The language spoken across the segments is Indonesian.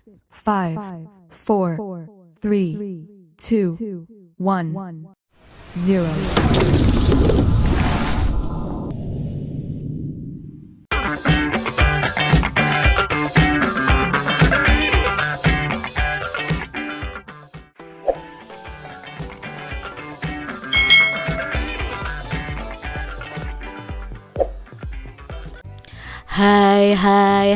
5, 4, 3, 2, 1, 0.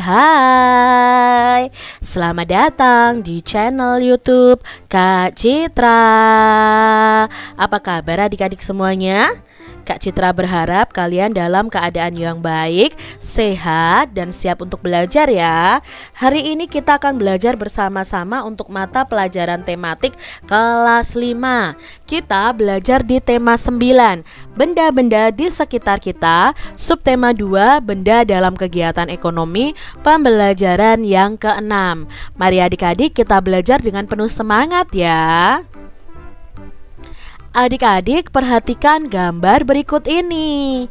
Hai. Selamat datang di channel YouTube Kak Citra. Apa kabar adik-adik semuanya? Kak Citra berharap kalian dalam keadaan yang baik, sehat, dan siap untuk belajar ya. Hari ini kita akan belajar bersama-sama untuk mata pelajaran tematik kelas 5. Kita belajar di tema 9, benda-benda di sekitar kita. Subtema 2, benda dalam kegiatan ekonomi, pembelajaran yang ke-6. Mari adik-adik kita belajar dengan penuh semangat ya. Adik-adik perhatikan gambar berikut ini.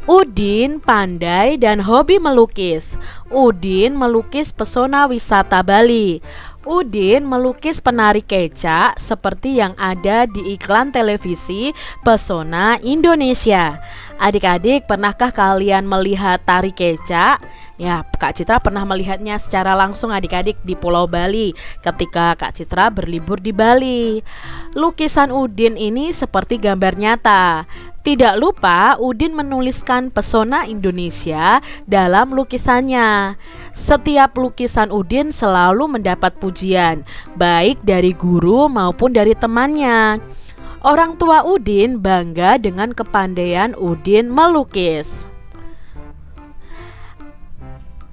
Udin pandai dan hobi melukis. Udin melukis pesona wisata Bali. Udin melukis penari kecak seperti yang ada di iklan televisi Pesona Indonesia. Adik-adik, pernahkah kalian melihat tari kecak? Ya, Kak Citra pernah melihatnya secara langsung adik-adik di Pulau Bali ketika Kak Citra berlibur di Bali. Lukisan Udin ini seperti gambar nyata. Tidak lupa Udin menuliskan pesona Indonesia dalam lukisannya. Setiap lukisan Udin selalu mendapat pujian, baik dari guru maupun dari temannya. Orang tua Udin bangga dengan kepandaian Udin melukis.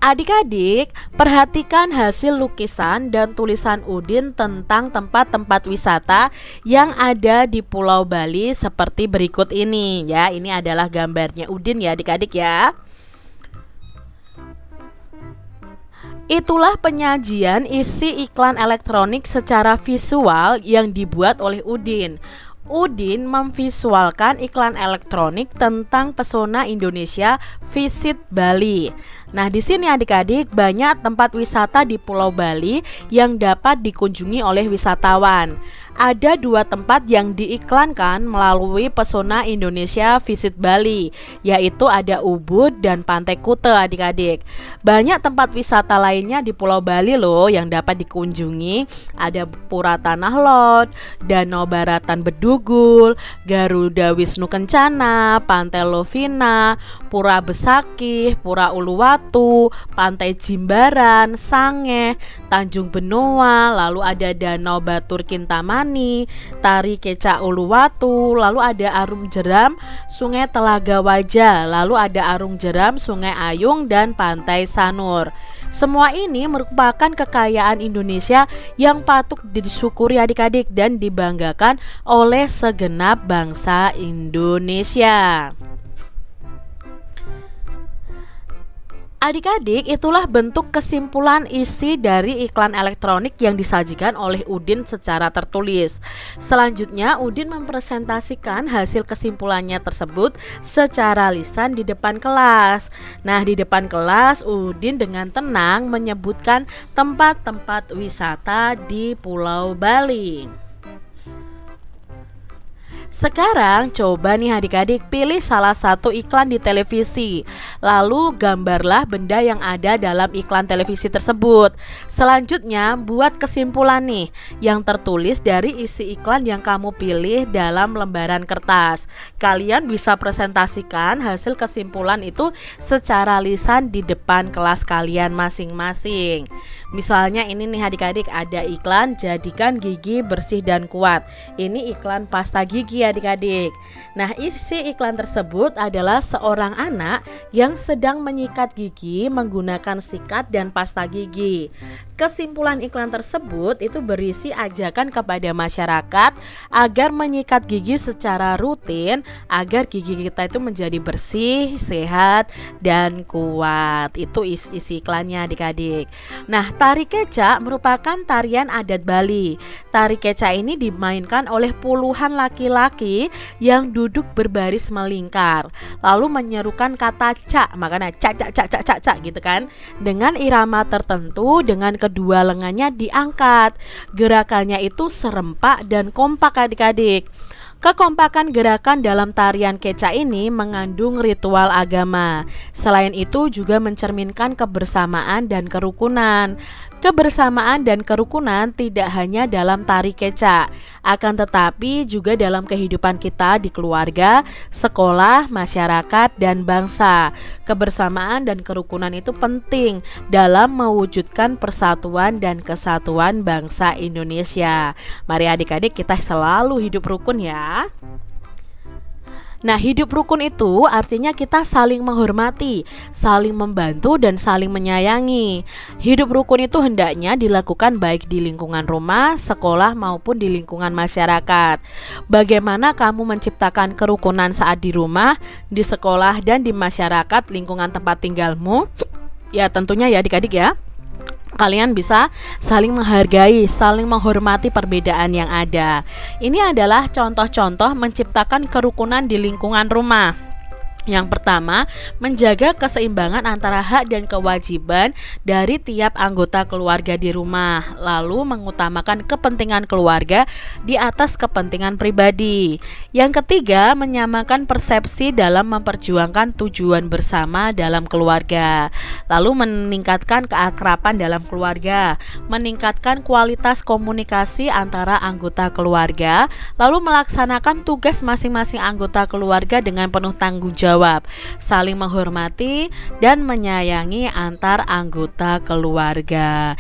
Adik-adik, perhatikan hasil lukisan dan tulisan Udin tentang tempat-tempat wisata yang ada di Pulau Bali seperti berikut ini ya. Ini adalah gambarnya Udin ya adik-adik ya. Itulah penyajian isi iklan elektronik secara visual yang dibuat oleh Udin. Udin memvisualkan iklan elektronik tentang pesona Indonesia Visit Bali. Nah, di sini adik-adik banyak tempat wisata di Pulau Bali yang dapat dikunjungi oleh wisatawan. Ada 2 tempat yang diiklankan melalui pesona Indonesia Visit Bali, yaitu ada Ubud dan Pantai Kute adik-adik. Banyak tempat wisata lainnya di Pulau Bali loh yang dapat dikunjungi. Ada Pura Tanah Lot, Danau Baratan Bedugul, Garuda Wisnu Kencana, Pantai Lovina, Pura Besakih, Pura Uluwatu, Pantai Jimbaran, Sangeh, Tanjung Benoa, lalu ada Danau Batur Kintamani, Tari Kecak Uluwatu, lalu ada Arung Jeram, Sungai Telaga Wajah, lalu ada Arung Jeram, Sungai Ayung, dan Pantai Sanur. Semua ini merupakan kekayaan Indonesia yang patut disyukuri adik-adik dan dibanggakan oleh segenap bangsa Indonesia. Adik-adik, itulah bentuk kesimpulan isi dari iklan elektronik yang disajikan oleh Udin secara tertulis. Selanjutnya, Udin mempresentasikan hasil kesimpulannya tersebut secara lisan di depan kelas. Nah, di depan kelas, Udin dengan tenang menyebutkan tempat-tempat wisata di Pulau Bali. Sekarang coba nih adik-adik pilih salah satu iklan di televisi. Lalu gambarlah benda yang ada dalam iklan televisi tersebut. Selanjutnya buat kesimpulan nih yang tertulis dari isi iklan yang kamu pilih dalam lembaran kertas. Kalian bisa presentasikan hasil kesimpulan itu secara lisan di depan kelas kalian masing-masing. Misalnya ini nih adik-adik, ada iklan jadikan gigi bersih dan kuat. Ini iklan pasta gigi adik-adik. Nah, isi iklan tersebut adalah seorang anak yang sedang menyikat gigi menggunakan sikat dan pasta gigi. Kesimpulan iklan tersebut itu berisi ajakan kepada masyarakat agar menyikat gigi secara rutin agar gigi kita itu menjadi bersih, sehat, dan kuat. Itu isi iklannya adik-adik. Nah, tari kecak merupakan tarian adat Bali. Tari kecak ini dimainkan oleh puluhan laki-laki laki-laki yang duduk berbaris melingkar, lalu menyerukan kata cak, makanya cak cak cak cak cak cak gitu kan, dengan irama tertentu dengan kedua lengannya diangkat. Gerakannya itu serempak dan kompak adik-adik. Kekompakan gerakan dalam tarian kecak ini mengandung ritual agama. Selain itu juga mencerminkan kebersamaan dan kerukunan. Kebersamaan dan kerukunan tidak hanya dalam tari kecak, akan tetapi juga dalam kehidupan kita di keluarga, sekolah, masyarakat, dan bangsa. Kebersamaan dan kerukunan itu penting dalam mewujudkan persatuan dan kesatuan bangsa Indonesia. Mari adik-adik kita selalu hidup rukun ya. Nah, hidup rukun itu artinya kita saling menghormati, saling membantu, dan saling menyayangi. Hidup rukun itu hendaknya dilakukan baik di lingkungan rumah, sekolah, maupun di lingkungan masyarakat. Bagaimana kamu menciptakan kerukunan saat di rumah, di sekolah, dan di masyarakat lingkungan tempat tinggalmu? Ya tentunya ya adik-adik ya, kalian bisa saling menghargai, saling menghormati perbedaan yang ada. Ini adalah contoh-contoh menciptakan kerukunan di lingkungan rumah. Yang pertama, menjaga keseimbangan antara hak dan kewajiban dari tiap anggota keluarga di rumah, lalu mengutamakan kepentingan keluarga di atas kepentingan pribadi. Yang ketiga, menyamakan persepsi dalam memperjuangkan tujuan bersama dalam keluarga, lalu meningkatkan keakraban dalam keluarga, meningkatkan kualitas komunikasi antara anggota keluarga, lalu melaksanakan tugas masing-masing anggota keluarga dengan penuh tanggung jawab, saling menghormati dan menyayangi antar anggota keluarga.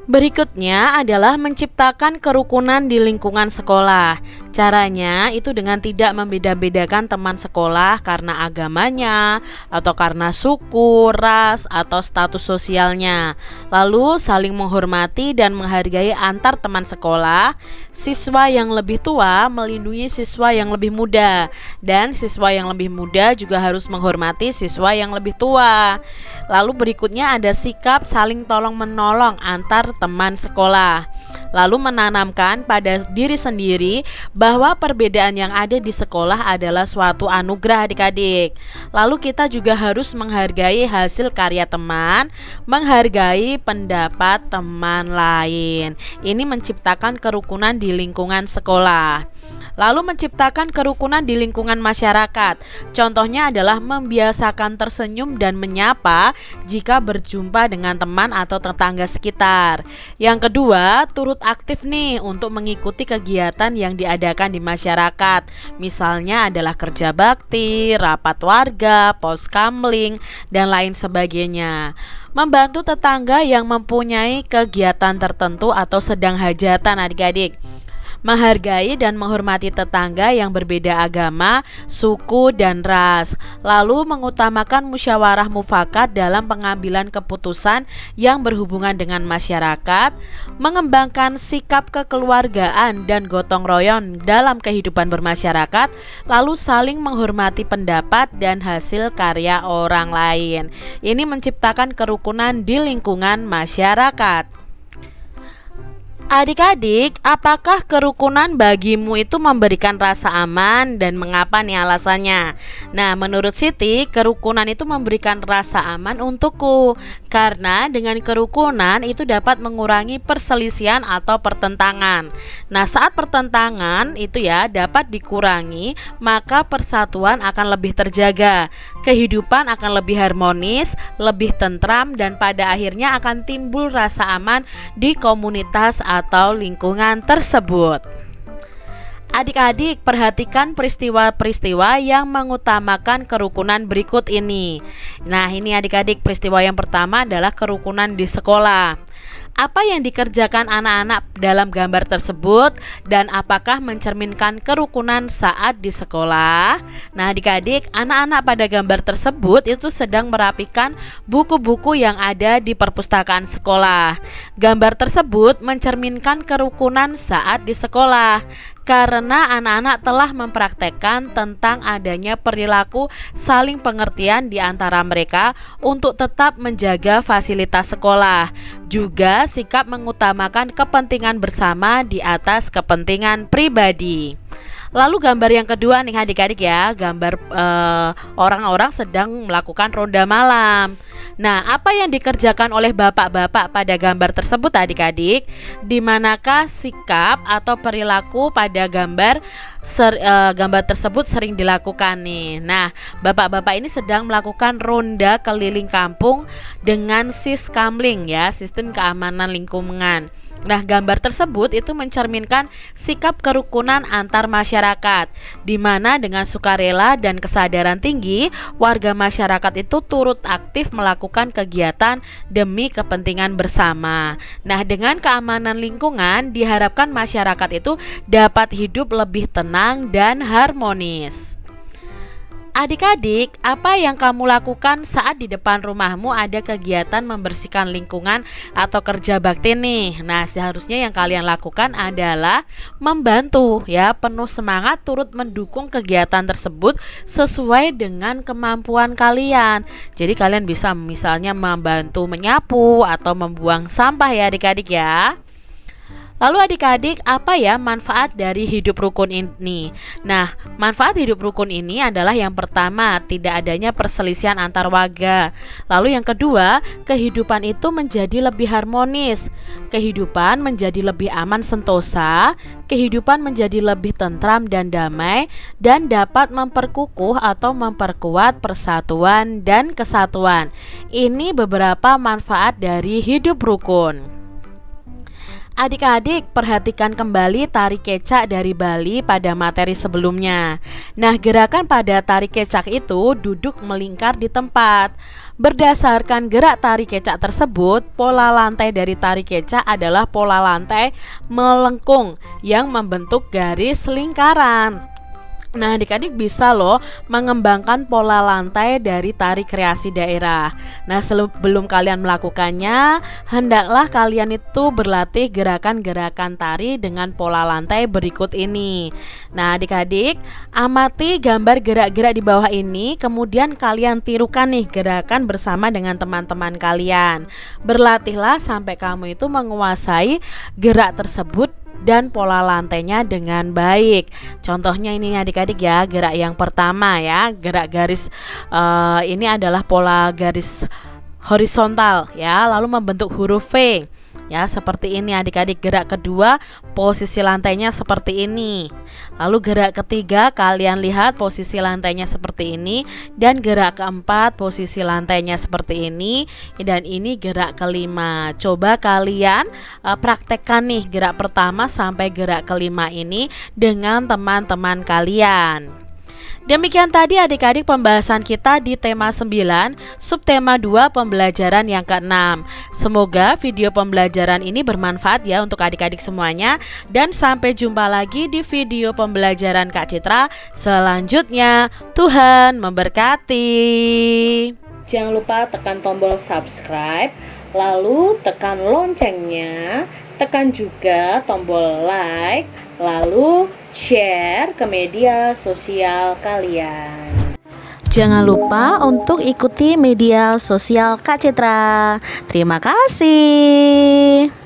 Berikutnya adalah menciptakan kerukunan di lingkungan sekolah. Caranya itu dengan tidak membeda-bedakan teman sekolah karena agamanya, atau karena suku, ras, atau status sosialnya. Lalu saling menghormati dan menghargai antar teman sekolah. Siswa yang lebih tua melindungi siswa yang lebih muda, dan siswa yang lebih muda juga harus menghormati siswa yang lebih tua. Lalu berikutnya ada sikap saling tolong-menolong antar teman sekolah. Lalu menanamkan pada diri sendiri bahwa perbedaan yang ada di sekolah adalah suatu anugerah adik-adik. Lalu kita juga harus menghargai hasil karya teman, menghargai pendapat teman lain. Ini menciptakan kerukunan di lingkungan sekolah. Lalu menciptakan kerukunan di lingkungan masyarakat. Contohnya adalah membiasakan tersenyum dan menyapa jika berjumpa dengan teman atau tetangga sekitar. Yang kedua, turut aktif nih untuk mengikuti kegiatan yang diadakan di masyarakat. Misalnya adalah kerja bakti, rapat warga, poskamling, dan lain sebagainya. Membantu tetangga yang mempunyai kegiatan tertentu atau sedang hajatan adik-adik. Menghargai dan menghormati tetangga yang berbeda agama, suku, dan ras. Lalu mengutamakan musyawarah mufakat dalam pengambilan keputusan yang berhubungan dengan masyarakat. Mengembangkan sikap kekeluargaan dan gotong royong dalam kehidupan bermasyarakat. Lalu saling menghormati pendapat dan hasil karya orang lain. Ini menciptakan kerukunan di lingkungan masyarakat. Adik-adik, apakah kerukunan bagimu itu memberikan rasa aman dan mengapa nih alasannya? Nah, menurut Siti, kerukunan itu memberikan rasa aman untukku karena dengan kerukunan itu dapat mengurangi perselisihan atau pertentangan. Nah, saat pertentangan itu ya dapat dikurangi, maka persatuan akan lebih terjaga, kehidupan akan lebih harmonis, lebih tentram, dan pada akhirnya akan timbul rasa aman di komunitas atau lingkungan tersebut. Adik-adik, perhatikan peristiwa-peristiwa yang mengutamakan kerukunan berikut ini. Nah, ini adik-adik, peristiwa yang pertama adalah kerukunan di sekolah. Apa yang dikerjakan anak-anak dalam gambar tersebut dan apakah mencerminkan kerukunan saat di sekolah? Nah, adik-adik, anak-anak pada gambar tersebut itu sedang merapikan buku-buku yang ada di perpustakaan sekolah. Gambar tersebut mencerminkan kerukunan saat di sekolah karena anak-anak telah mempraktekkan tentang adanya perilaku saling pengertian di antara mereka untuk tetap menjaga fasilitas sekolah. Juga sikap mengutamakan kepentingan bersama di atas kepentingan pribadi. Lalu gambar yang kedua nih adik-adik ya, gambar orang-orang sedang melakukan ronda malam. Nah, apa yang dikerjakan oleh bapak-bapak pada gambar tersebut adik-adik? Di manakah sikap atau perilaku pada gambar tersebut sering dilakukan nih? Nah, bapak-bapak ini sedang melakukan ronda keliling kampung dengan siskamling ya, sistem keamanan lingkungan. Nah, gambar tersebut itu mencerminkan sikap kerukunan antar masyarakat, di mana dengan sukarela dan kesadaran tinggi, warga masyarakat itu turut aktif melakukan kegiatan demi kepentingan bersama. Nah, dengan keamanan lingkungan, diharapkan masyarakat itu dapat hidup lebih tenang dan harmonis. Adik-adik, apa yang kamu lakukan saat di depan rumahmu ada kegiatan membersihkan lingkungan atau kerja bakti nih? Nah, seharusnya yang kalian lakukan adalah membantu ya, penuh semangat turut mendukung kegiatan tersebut sesuai dengan kemampuan kalian. Jadi kalian bisa misalnya membantu menyapu atau membuang sampah ya adik-adik ya. Lalu adik-adik, apa ya manfaat dari hidup rukun ini? Nah, manfaat hidup rukun ini adalah yang pertama, tidak adanya perselisihan antar warga. Lalu yang kedua, kehidupan itu menjadi lebih harmonis. Kehidupan menjadi lebih aman sentosa, kehidupan menjadi lebih tentram dan damai, dan dapat memperkukuh atau memperkuat persatuan dan kesatuan. Ini beberapa manfaat dari hidup rukun. Adik-adik, perhatikan kembali tari kecak dari Bali pada materi sebelumnya. Nah, gerakan pada tari kecak itu duduk melingkar di tempat. Berdasarkan gerak tari kecak tersebut, pola lantai dari tari kecak adalah pola lantai melengkung yang membentuk garis lingkaran. Nah, adik-adik bisa loh mengembangkan pola lantai dari tari kreasi daerah. Nah, sebelum kalian melakukannya, hendaklah kalian itu berlatih gerakan-gerakan tari dengan pola lantai berikut ini. Nah, adik-adik, amati gambar gerak-gerak di bawah ini, kemudian kalian tirukan nih gerakan bersama dengan teman-teman kalian. Berlatihlah sampai kamu itu menguasai gerak tersebut dan pola lantainya dengan baik. Contohnya ini adik-adik ya, gerak yang pertama ya, gerak garis ini adalah pola garis horizontal ya, lalu membentuk huruf V. Ya, seperti ini adik-adik. Gerak kedua, posisi lantainya seperti ini. Lalu gerak ketiga, kalian lihat posisi lantainya seperti ini. Dan gerak keempat, posisi lantainya seperti ini. Dan ini gerak kelima. Coba kalian praktekkan nih gerak pertama sampai gerak kelima ini dengan teman-teman kalian. Demikian tadi adik-adik pembahasan kita di tema 9, subtema 2 pembelajaran yang ke-6. Semoga video pembelajaran ini bermanfaat ya untuk adik-adik semuanya. Dan sampai jumpa lagi di video pembelajaran Kak Citra selanjutnya. Tuhan memberkati. Jangan lupa tekan tombol subscribe, lalu tekan loncengnya, tekan juga tombol like, lalu share ke media sosial kalian. Jangan lupa untuk ikuti media sosial Kak Citra. Terima kasih.